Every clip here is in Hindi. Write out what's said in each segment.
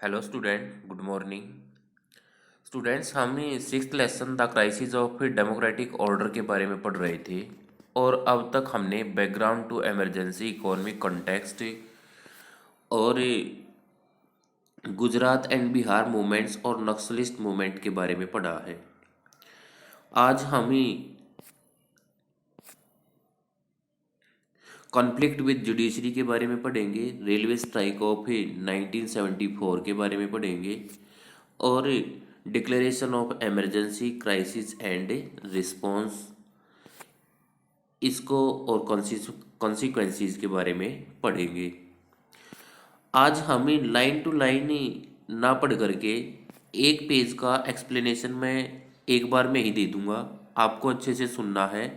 Hello student, good morning. Students, हम sixth lesson the crisis of democratic order के बारे में पढ़ रहे थे। और अब तक हमने background to emergency, economic context और गुजरात एंड बिहार मूवमेंट्स और नक्सलिस्ट मूवमेंट के बारे में पढ़ा है। आज हम कॉन्फ्लिक्ट विद जुडिशरी के बारे में पढ़ेंगे, रेलवे स्ट्राइक ऑफ 1974 के बारे में पढ़ेंगे और declaration of emergency, crisis and response, इसको और कॉन्सिक्वेंसीज के बारे में पढ़ेंगे। आज हमें लाइन टू लाइन ना पढ़ करके एक पेज का एक्सप्लेनेशन मैं एक बार में ही दे दूंगा। आपको अच्छे से सुनना है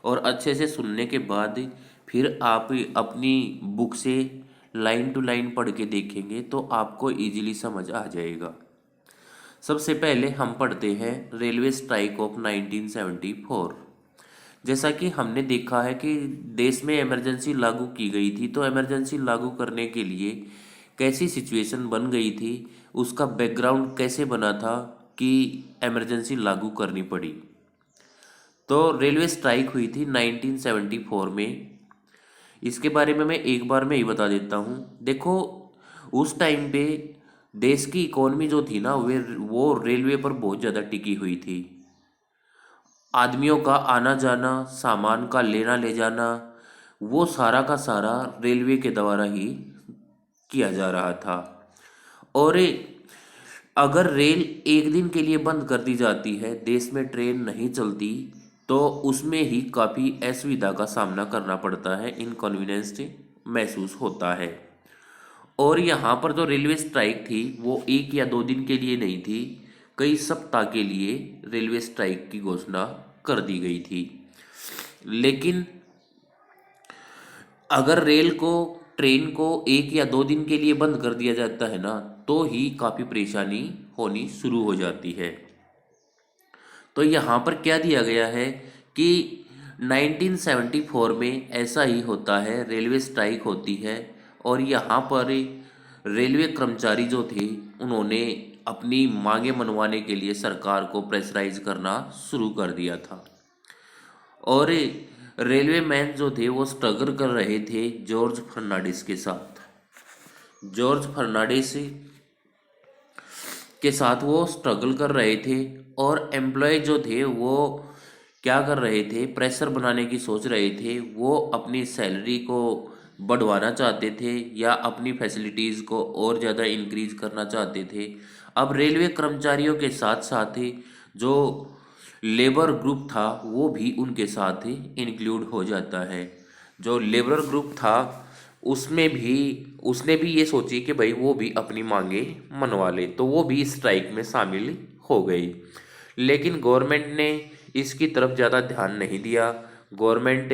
और अच्छे से सुनने के बाद फिर आप अपनी बुक से लाइन टू लाइन पढ़ के देखेंगे तो आपको इजीली समझ आ जाएगा। सबसे पहले हम पढ़ते हैं रेलवे स्ट्राइक ऑफ 1974। जैसा कि हमने देखा है कि देश में इमरजेंसी लागू की गई थी, तो इमरजेंसी लागू करने के लिए कैसी सिचुएशन बन गई थी, उसका बैकग्राउंड कैसे बना था कि इमरजेंसी लागू करनी पड़ी। तो रेलवे स्ट्राइक हुई थी 1974 में। इसके बारे में मैं एक बार में ही बता देता हूँ। देखो, उस टाइम पे देश की इकोनॉमी जो थी ना, वो रेलवे पर बहुत ज़्यादा टिकी हुई थी। आदमियों का आना जाना, सामान का लेना ले जाना, वो सारा का सारा रेलवे के द्वारा ही किया जा रहा था। और अगर रेल एक दिन के लिए बंद कर दी जाती है, देश में ट्रेन नहीं चलती, तो उसमें ही काफ़ी असुविधा का सामना करना पड़ता है, इनकन्वीनियंस महसूस होता है। और यहाँ पर जो रेलवे स्ट्राइक थी वो एक या दो दिन के लिए नहीं थी, कई सप्ताह के लिए रेलवे स्ट्राइक की घोषणा कर दी गई थी। लेकिन अगर ट्रेन को एक या दो दिन के लिए बंद कर दिया जाता है ना, तो ही काफ़ी परेशानी होनी शुरू हो जाती है। तो यहाँ पर क्या दिया गया है कि 1974 में ऐसा ही होता है, रेलवे स्ट्राइक होती है और यहाँ पर रेलवे कर्मचारी जो थे उन्होंने अपनी मांगे मनवाने के लिए सरकार को प्रेशराइज करना शुरू कर दिया था। और रेलवे मैन जो थे वो स्ट्रगल कर रहे थे जॉर्ज फर्नांडिस के साथ। जॉर्ज फर्नांडिस के साथ वो स्ट्रगल कर रहे थे और एम्प्लॉय जो थे वो क्या कर रहे थे, प्रेशर बनाने की सोच रहे थे। वो अपनी सैलरी को बढ़वाना चाहते थे या अपनी फैसिलिटीज़ को और ज़्यादा इंक्रीज करना चाहते थे। अब रेलवे कर्मचारियों के साथ साथ जो लेबर ग्रुप था वो भी उनके साथ इंक्लूड हो जाता है। जो लेबर ग्रुप था उसने भी ये सोची कि भाई वो भी अपनी मांगे मनवा ले, तो वो भी स्ट्राइक में शामिल हो गई। लेकिन गवर्नमेंट ने इसकी तरफ ज़्यादा ध्यान नहीं दिया। गवर्नमेंट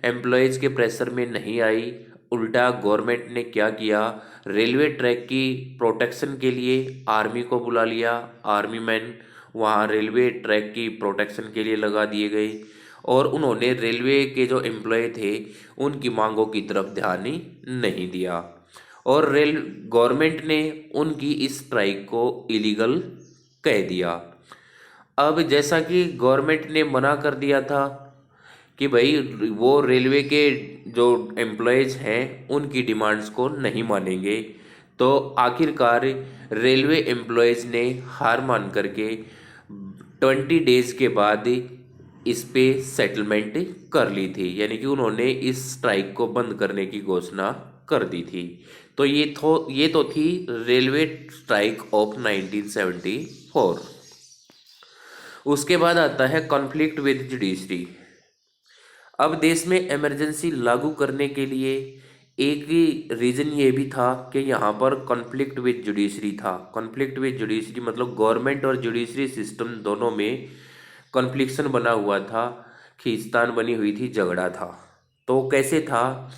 एम्प्लॉयज़ के प्रेशर में नहीं आई। उल्टा गवर्नमेंट ने क्या किया, रेलवे ट्रैक की प्रोटेक्शन के लिए आर्मी को बुला लिया। आर्मी मैन वहाँ रेलवे ट्रैक की प्रोटेक्शन के लिए लगा दिए गए और उन्होंने रेलवे के जो एम्प्लॉय थे उनकी मांगों की तरफ ध्यान ही नहीं दिया। और रेल गवर्नमेंट ने उनकी इस स्ट्राइक को इलीगल कह दिया। अब जैसा कि गवर्नमेंट ने मना कर दिया था कि भाई वो रेलवे के जो एम्प्लॉयज़ हैं उनकी डिमांड्स को नहीं मानेंगे, तो आखिरकार रेलवे एम्प्लॉयज़ ने हार मान करके 20 डेज के बाद इस पे सेटलमेंट कर ली थी। यानी कि उन्होंने इस स्ट्राइक को बंद करने की घोषणा कर दी थी। तो ये तो थी रेलवे स्ट्राइक ऑफ 1974। उसके बाद आता है कॉन्फ्लिक्ट विद जुडिशरी। अब देश में इमरजेंसी लागू करने के लिए एक रीज़न ये भी था कि यहाँ पर कॉन्फ्लिक्ट विद जुडिशरी था। कॉन्फ्लिक्ट विद जुडिशरी मतलब गवर्नमेंट और जुडिशरी सिस्टम दोनों में कॉन्फ्लिक्शन बना हुआ था, खींचतान बनी हुई थी, झगड़ा था। तो कैसे था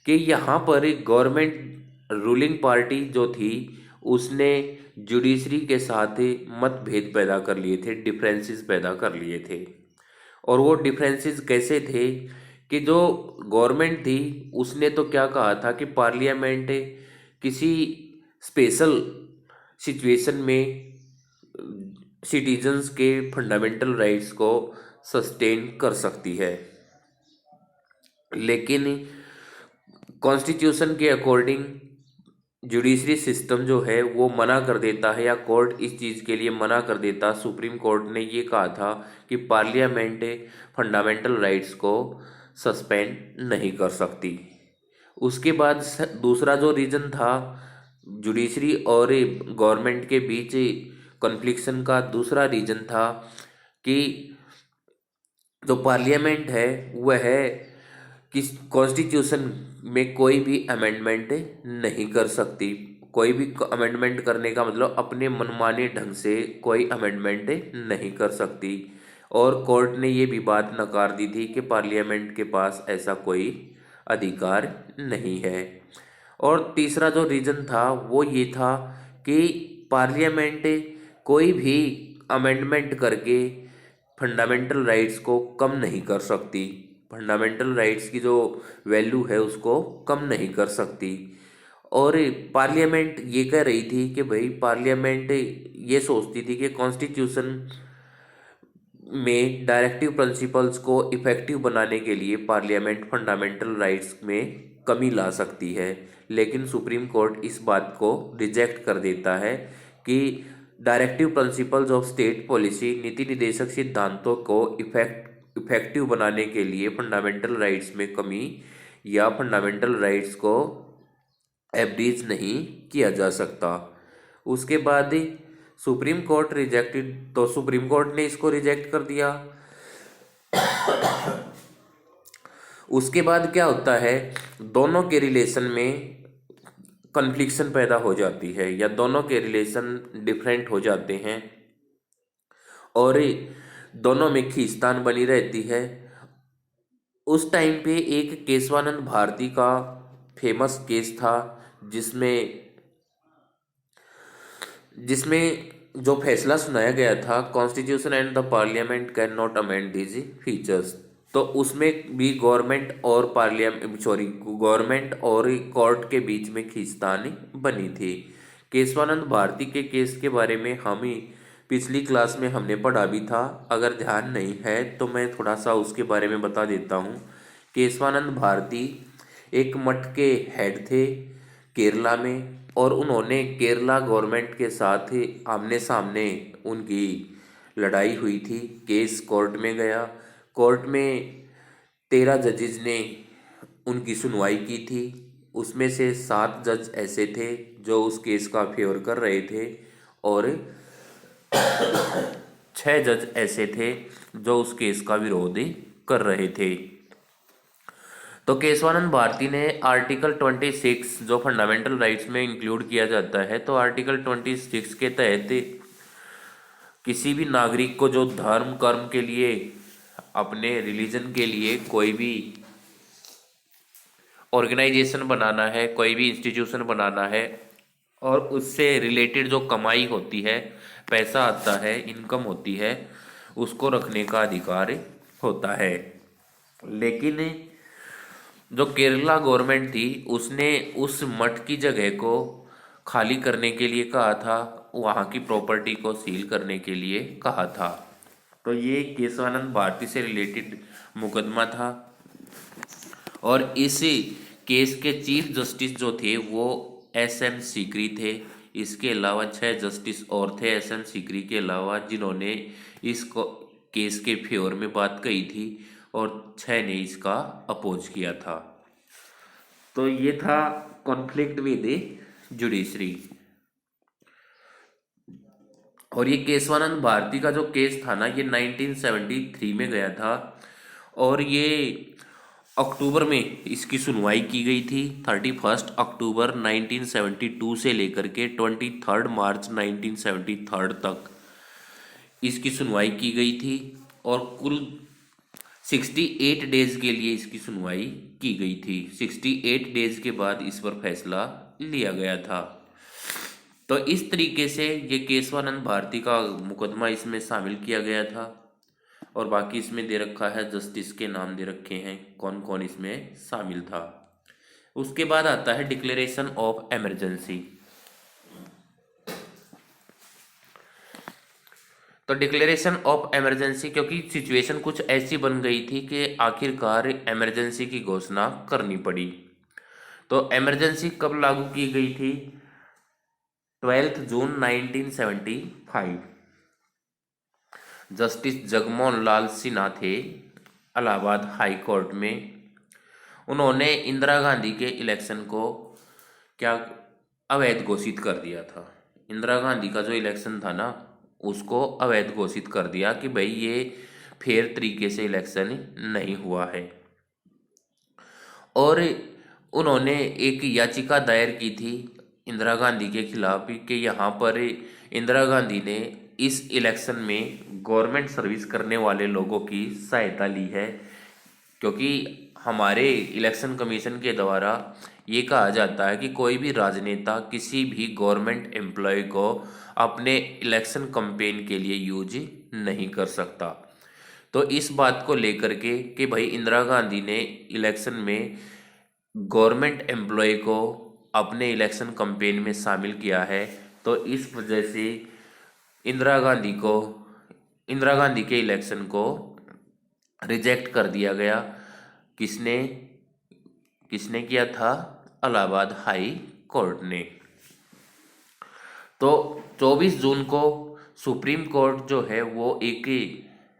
कि यहाँ पर गवर्नमेंट रूलिंग पार्टी जो थी उसने जुडिशरी के साथ मतभेद पैदा कर लिए थे, डिफरेंसेस पैदा कर लिए थे। और वो डिफरेंसेस कैसे थे कि जो गवर्नमेंट थी उसने तो क्या कहा था कि पार्लियामेंट किसी स्पेशल सिचुएशन में सिटीजन्स के फंडामेंटल राइट्स को सस्टेन कर सकती है। लेकिन कॉन्स्टिट्यूशन के अकॉर्डिंग जुडिशरी सिस्टम जो है वो मना कर देता है, या कोर्ट इस चीज़ के लिए मना कर देता। सुप्रीम कोर्ट ने ये कहा था कि पार्लियामेंट फंडामेंटल राइट्स को सस्पेंड नहीं कर सकती। उसके बाद दूसरा जो रीजन था जुडिशरी और गवर्नमेंट के बीच कॉन्फ्लिक्शन का, दूसरा रीजन था कि जो पार्लियामेंट है वह कि कॉन्स्टिट्यूशन में कोई भी अमेंडमेंट नहीं कर सकती। कोई भी अमेंडमेंट करने का मतलब अपने मनमाने ढंग से कोई अमेंडमेंट नहीं कर सकती। और कोर्ट ने ये भी बात नकार दी थी कि पार्लियामेंट के पास ऐसा कोई अधिकार नहीं है। और तीसरा जो रीजन था वो ये था कि पार्लियामेंट कोई भी अमेंडमेंट करके फंडामेंटल राइट्स को कम नहीं कर सकती। फंडामेंटल राइट्स की जो वैल्यू है उसको कम नहीं कर सकती। और पार्लियामेंट ये कह रही थी कि भाई पार्लियामेंट ये सोचती थी कि कॉन्स्टिट्यूशन में डायरेक्टिव प्रिंसिपल्स को इफेक्टिव बनाने के लिए पार्लियामेंट फंडामेंटल राइट्स में कमी ला सकती है। लेकिन सुप्रीम कोर्ट इस बात को रिजेक्ट कर देता है कि directive principles of state policy, नीति निर्देशक सिद्धांतों को इफेक्टिव बनाने के लिए फंडामेंटल राइट्स में कमी या फंडामेंटल राइट्स को एब्रीज नहीं किया जा सकता। उसके बाद सुप्रीम कोर्ट रिजेक्टेड, तो सुप्रीम कोर्ट ने इसको रिजेक्ट कर दिया। उसके बाद क्या होता है, दोनों के रिलेशन में कन्फ्लिक्शन पैदा हो जाती है या दोनों के रिलेशन डिफरेंट हो जाते हैं और दोनों में खींचतान बनी रहती है। उस टाइम पे एक केशवानंद भारती का फेमस केस था जिसमें जो फैसला सुनाया गया था, constitution and the parliament can not amend these features. तो उसमें भी गवर्नमेंट और कोर्ट के बीच में खींचतान बनी थी। केशवानंद भारती के केस के बारे में हम ही पिछली क्लास में हमने पढ़ा भी था। अगर ध्यान नहीं है तो मैं थोड़ा सा उसके बारे में बता देता हूँ। केशवानंद भारती एक मठ के हेड थे केरला में, और उन्होंने केरला गवर्नमेंट के साथ आमने सामने उनकी लड़ाई हुई थी। केस कोर्ट में गया। कोर्ट में 13 जजेज ने उनकी सुनवाई की थी। उसमें से 7 जज ऐसे थे जो उस केस का फेवर कर रहे थे और 6 जज ऐसे थे जो उस केस का विरोध कर रहे थे। तो केशवानंद भारती ने आर्टिकल 26 जो फंडामेंटल राइट्स में इंक्लूड किया जाता है, तो आर्टिकल 26 के तहत किसी भी नागरिक को जो धर्म कर्म के लिए, अपने रिलीजन के लिए कोई भी ऑर्गेनाइजेशन बनाना है, कोई भी इंस्टीट्यूशन बनाना है और उससे रिलेटेड जो कमाई होती है, पैसा आता है, इनकम होती है, उसको रखने का अधिकार होता है। लेकिन जो केरला गवर्नमेंट थी उसने उस मठ की जगह को खाली करने के लिए कहा था, वहाँ की प्रॉपर्टी को सील करने के लिए कहा था। तो ये केशवानंद भारती से रिलेटेड मुकदमा था और इस केस के चीफ जस्टिस जो थे वो SM सीकरी थे। इसके अलावा 6 जस्टिस और थे SM सीकरी के अलावा, जिन्होंने इस केस के फेवर में बात कही थी और 6 ने इसका अपोज किया था। तो ये था कॉन्फ्लिक्ट विद जुडिशरी। और ये केशवानंद भारती का जो केस था ना, ये 1973 में गया था और ये अक्टूबर में इसकी सुनवाई की गई थी। 31 अक्टूबर 1972 से लेकर के 23 मार्च 1973 तक इसकी सुनवाई की गई थी और कुल 68 डेज के लिए इसकी सुनवाई की गई थी। 68 डेज के बाद इस पर फैसला लिया गया था। तो इस तरीके से ये केशवानंद भारती का मुकदमा इसमें शामिल किया गया था और बाकी इसमें दे रखा है, जस्टिस के नाम दे रखे हैं कौन कौन इसमें शामिल था। उसके बाद आता है डिक्लेरेशन ऑफ इमरजेंसी। तो डिक्लेरेशन ऑफ इमरजेंसी, क्योंकि सिचुएशन कुछ ऐसी बन गई थी कि आखिरकार इमरजेंसी की घोषणा करनी पड़ी। तो इमरजेंसी कब लागू की गई थी? 12 जून 1975। जस्टिस जगमोहन लाल सिन्हा थे इलाहाबाद हाई कोर्ट में। उन्होंने इंदिरा गांधी के इलेक्शन को क्या अवैध घोषित कर दिया था। इंदिरा गांधी का जो इलेक्शन था ना, उसको अवैध घोषित कर दिया कि भाई ये फेयर तरीके से इलेक्शन नहीं हुआ है। और उन्होंने एक याचिका दायर की थी इंदिरा गांधी के खिलाफ कि यहाँ पर इंदिरा गांधी ने इस इलेक्शन में गवर्नमेंट सर्विस करने वाले लोगों की सहायता ली है, क्योंकि हमारे इलेक्शन कमीशन के द्वारा ये कहा जाता है कि कोई भी राजनेता किसी भी गवर्नमेंट एम्प्लॉय को अपने इलेक्शन कैंपेन के लिए यूज नहीं कर सकता। तो इस बात को लेकर के कि भाई इंदिरा गांधी ने इलेक्शन में गवर्नमेंट एम्प्लॉय को अपने इलेक्शन कैंपेन में शामिल किया है, तो इस वजह से इंदिरा गांधी के इलेक्शन को रिजेक्ट कर दिया गया। किसने किसने किया था? इलाहाबाद हाई कोर्ट ने। तो 24 जून को सुप्रीम कोर्ट जो है वो एक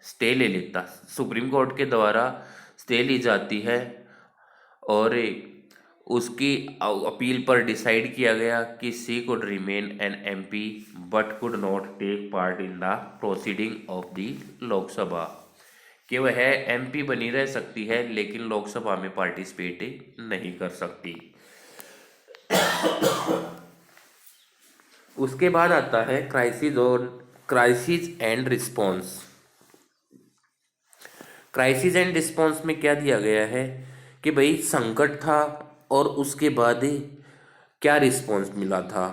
स्टे ले लेता, सुप्रीम कोर्ट के द्वारा स्टे ली जाती है और उसकी अपील पर डिसाइड किया गया कि she could remain an MP but could not take part in the proceeding of the Lok Sabha, कि वह एमपी बनी रह सकती है लेकिन लोकसभा में पार्टिसिपेट नहीं कर सकती। उसके बाद आता है crisis and response. Crisis and response में क्या दिया गया है कि भाई संकट था और उसके बाद क्या रिस्पॉन्स मिला था।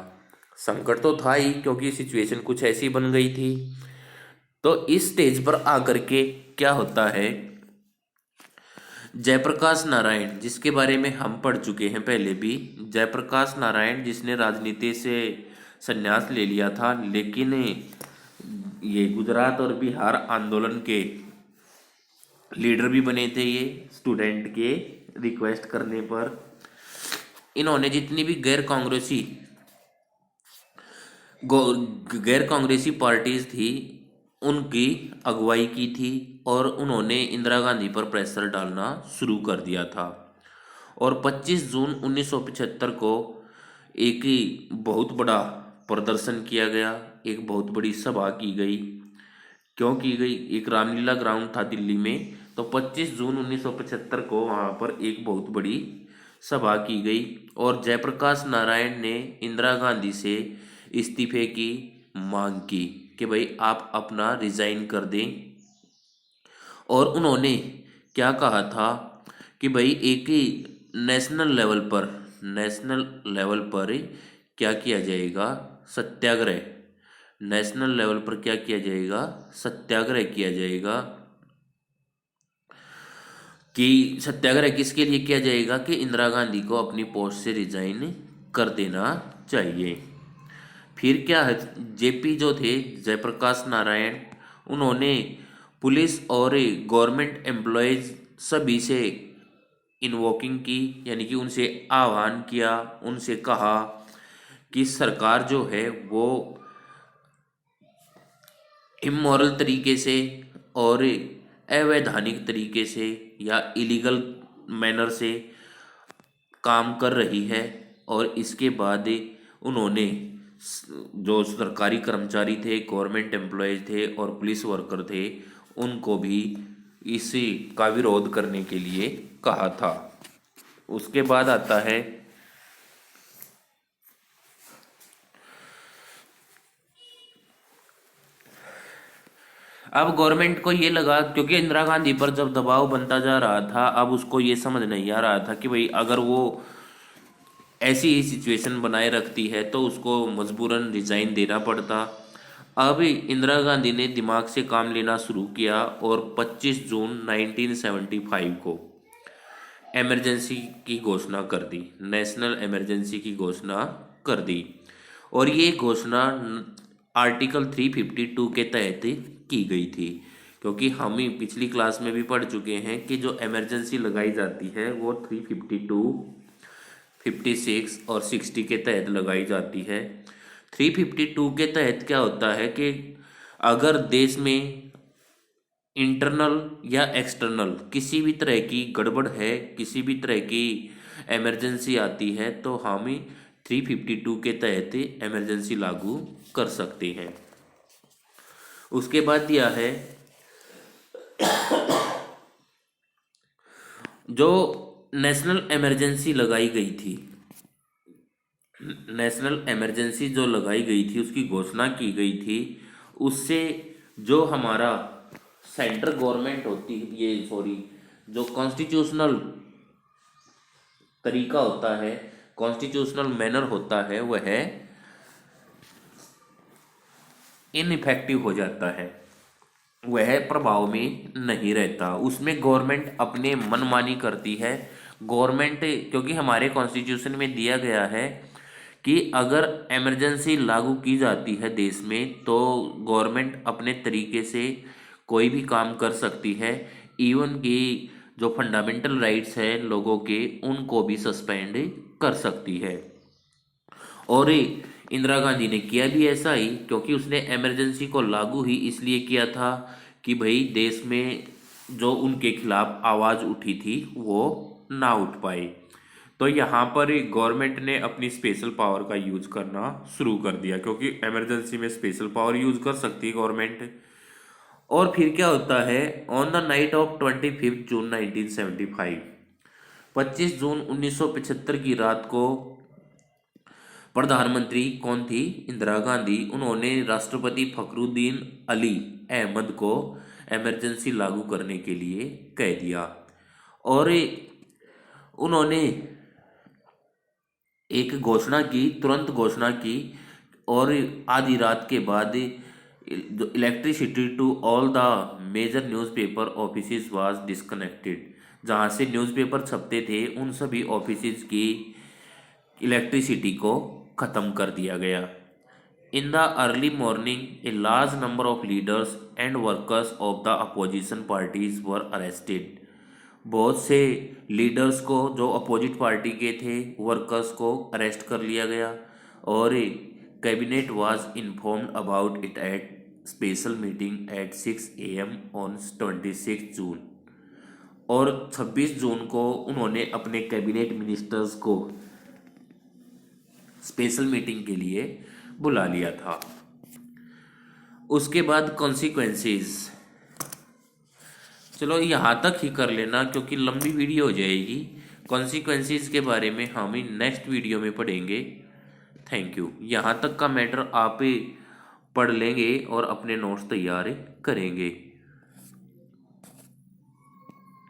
संकट तो था ही, क्योंकि सिचुएशन कुछ ऐसी बन गई थी। तो इस स्टेज पर आकर के क्या होता है, जयप्रकाश नारायण, जिसके बारे में हम पढ़ चुके हैं पहले भी, जयप्रकाश नारायण जिसने राजनीति से संन्यास ले लिया था, लेकिन ये गुजरात और बिहार आंदोलन के लीडर भी बने थे। ये स्टूडेंट के रिक्वेस्ट करने पर इन्होंने जितनी भी गैर कांग्रेसी पार्टीज थी उनकी अगुवाई की थी और उन्होंने इंदिरा गांधी पर प्रेशर डालना शुरू कर दिया था। और 25 जून 1975 को एक बहुत बड़ा प्रदर्शन किया गया, एक बहुत बड़ी सभा की गई। क्यों की गई? एक रामलीला ग्राउंड था दिल्ली में, तो 25 जून 1975 को वहाँ पर एक बहुत बड़ी सभा की गई और जयप्रकाश नारायण ने इंदिरा गांधी से इस्तीफे की मांग की कि भाई आप अपना रिजाइन कर दें। और उन्होंने क्या कहा था कि भाई एक नेशनल लेवल पर क्या किया जाएगा? सत्याग्रह। नेशनल लेवल पर क्या किया जाएगा? सत्याग्रह किया जाएगा। कि सत्याग्रह किसके लिए किया जाएगा? कि इंदिरा गांधी को अपनी पोस्ट से रिजाइन कर देना चाहिए। फिर क्या है, जेपी जो थे जयप्रकाश नारायण, उन्होंने पुलिस और गवर्नमेंट एम्प्लॉयज सभी से इन्वोकिंग की, यानी कि उनसे आह्वान किया, उनसे कहा कि सरकार जो है वो इमोरल तरीके से और अवैधानिक तरीके से या इलीगल मैनर से काम कर रही है। और इसके बाद उन्होंने जो सरकारी कर्मचारी थे, गवर्नमेंट एम्प्लॉयज थे और पुलिस वर्कर थे, उनको भी इसी का विरोध करने के लिए कहा था। उसके बाद आता है अब गवर्नमेंट को ये लगा, क्योंकि इंदिरा गांधी पर जब दबाव बनता जा रहा था, अब उसको ये समझ नहीं आ रहा था कि भाई अगर वो ऐसी ही सिचुएशन बनाए रखती है तो उसको मजबूरन रिजाइन देना पड़ता। अब इंदिरा गांधी ने दिमाग से काम लेना शुरू किया और 25 जून 1975 को इमरजेंसी की घोषणा कर दी, नेशनल इमरजेंसी की घोषणा कर दी। और ये घोषणा आर्टिकल 352 के तहत की गई थी। क्योंकि हम ही पिछली क्लास में भी पढ़ चुके हैं कि जो इमरजेंसी लगाई जाती है वो 352, 56 और 60 के तहत लगाई जाती है। 352 के तहत क्या होता है कि अगर देश में इंटरनल या एक्सटर्नल किसी भी तरह की गड़बड़ है, किसी भी तरह की इमरजेंसी आती है, तो हम 352 के तहत इमरजेंसी लागू कर सकते हैं। उसके बाद दिया है जो नेशनल इमरजेंसी लगाई गई थी, नेशनल इमरजेंसी जो लगाई गई थी उसकी घोषणा की गई थी, उससे जो हमारा सेंट्रल गवर्नमेंट होती ये सॉरी जो कॉन्स्टिट्यूशनल तरीका होता है, कॉन्स्टिट्यूशनल मैनर होता है, वह इनइफेक्टिव हो जाता है, वह प्रभाव में नहीं रहता। उसमें गवर्नमेंट अपने मनमानी करती है। गवर्नमेंट, क्योंकि हमारे कॉन्स्टिट्यूशन में दिया गया है कि अगर इमरजेंसी लागू की जाती है देश में, तो गवर्नमेंट अपने तरीके से कोई भी काम कर सकती है। इवन कि जो फंडामेंटल राइट्स हैं लोगों के, उनको भी सस्पेंड कर सकती है। और इंदिरा गांधी ने किया भी ऐसा ही, क्योंकि उसने इमरजेंसी को लागू ही इसलिए किया था कि भाई देश में जो उनके खिलाफ आवाज़ उठी थी वो ना उठ पाए। तो यहाँ पर गवर्नमेंट ने अपनी स्पेशल पावर का यूज करना शुरू कर दिया, क्योंकि इमरजेंसी में स्पेशल पावर यूज कर सकती है गवर्नमेंट। और फिर क्या होता है, ऑन द नाइट ऑफ 25 जून 1975, 25 जून 1975 की रात को प्रधानमंत्री कौन थी? इंदिरा गांधी। उन्होंने राष्ट्रपति फखरुद्दीन अली अहमद को इमरजेंसी लागू करने के लिए कह दिया, और उन्होंने एक घोषणा की, तुरंत घोषणा की, और आधी रात के बाद electricity to all the major newspaper offices was disconnected. जहाँ से न्यूज़पेपर छपते थे उन सभी ऑफिसेज की इलेक्ट्रिसिटी को ख़त्म कर दिया गया। In the early morning a large number of leaders and workers of the opposition parties were arrested. बहुत से लीडर्स को, जो अपोजिट पार्टी के थे, वर्कर्स को अरेस्ट कर लिया गया, और cabinet was informed about it at special meeting at 6 AM on 26 जून। और 26 जून को उन्होंने अपने कैबिनेट मिनिस्टर्स को स्पेशल मीटिंग के लिए बुला लिया था। उसके बाद कॉन्सिक्वेंसेस, चलो यहाँ तक ही कर लेना क्योंकि लंबी वीडियो हो जाएगी। कॉन्सिक्वेंसेस के बारे में हम ही नेक्स्ट वीडियो में पढ़ेंगे। Thank you. यहाँ तक का मैटर आप पढ़ लेंगे और अपने नोट्स तैयार करेंगे।